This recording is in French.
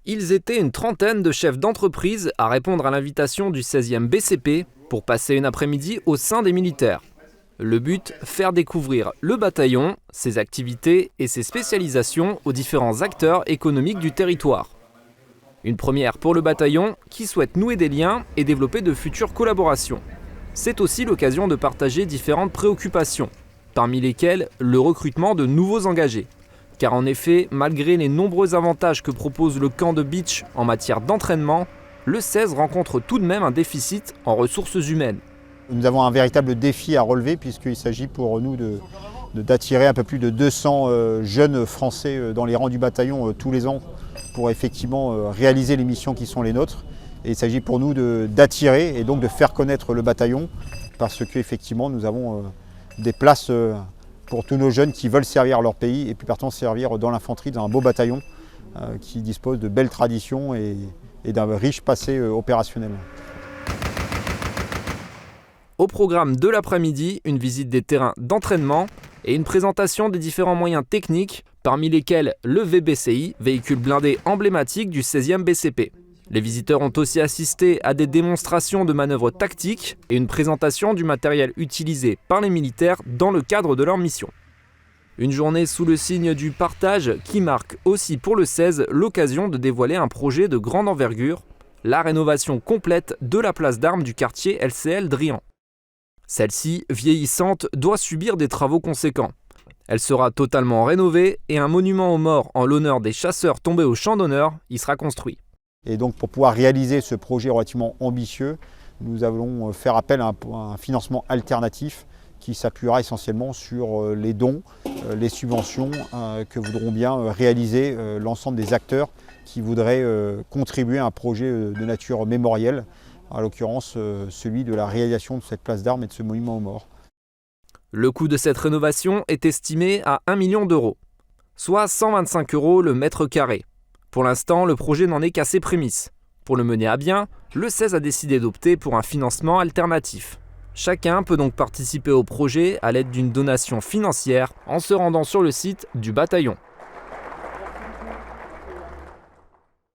Ils étaient une trentaine de chefs d'entreprise à répondre à l'invitation du 16e BCP pour passer une après-midi au sein des militaires. Le but, faire découvrir le bataillon, ses activités et ses spécialisations aux différents acteurs économiques du territoire. Une première pour le bataillon qui souhaite nouer des liens et développer de futures collaborations. C'est aussi l'occasion de partager différentes préoccupations, parmi lesquelles le recrutement de nouveaux engagés. Car en effet, malgré les nombreux avantages que propose le camp de Beach en matière d'entraînement, le 16 rencontre tout de même un déficit en ressources humaines. Nous avons un véritable défi à relever puisqu'il s'agit pour nous d'attirer un peu plus de 200 jeunes Français dans les rangs du bataillon tous les ans pour effectivement réaliser les missions qui sont les nôtres. Et il s'agit pour nous d'attirer et donc de faire connaître le bataillon parce qu'effectivement nous avons des places pour tous nos jeunes qui veulent servir leur pays et plus particulièrement servir dans l'infanterie, dans un beau bataillon qui dispose de belles traditions et d'un riche passé opérationnel. Au programme de l'après-midi, une visite des terrains d'entraînement et une présentation des différents moyens techniques, parmi lesquels le VBCI, véhicule blindé emblématique du 16e BCP. Les visiteurs ont aussi assisté à des démonstrations de manœuvres tactiques et une présentation du matériel utilisé par les militaires dans le cadre de leur mission. Une journée sous le signe du partage qui marque aussi pour le 16 l'occasion de dévoiler un projet de grande envergure, la rénovation complète de la place d'armes du quartier LCL Drian. Celle-ci, vieillissante, doit subir des travaux conséquents. Elle sera totalement rénovée et un monument aux morts en l'honneur des chasseurs tombés au champ d'honneur y sera construit. Et donc pour pouvoir réaliser ce projet relativement ambitieux, nous allons faire appel à un financement alternatif qui s'appuiera essentiellement sur les dons, les subventions que voudront bien réaliser l'ensemble des acteurs qui voudraient contribuer à un projet de nature mémorielle, en l'occurrence celui de la réalisation de cette place d'armes et de ce monument aux morts. Le coût de cette rénovation est estimé à 1 million d'euros, soit 125 € le mètre carré. Pour l'instant, le projet n'en est qu'à ses prémices. Pour le mener à bien, le 16 a décidé d'opter pour un financement alternatif. Chacun peut donc participer au projet à l'aide d'une donation financière en se rendant sur le site du bataillon.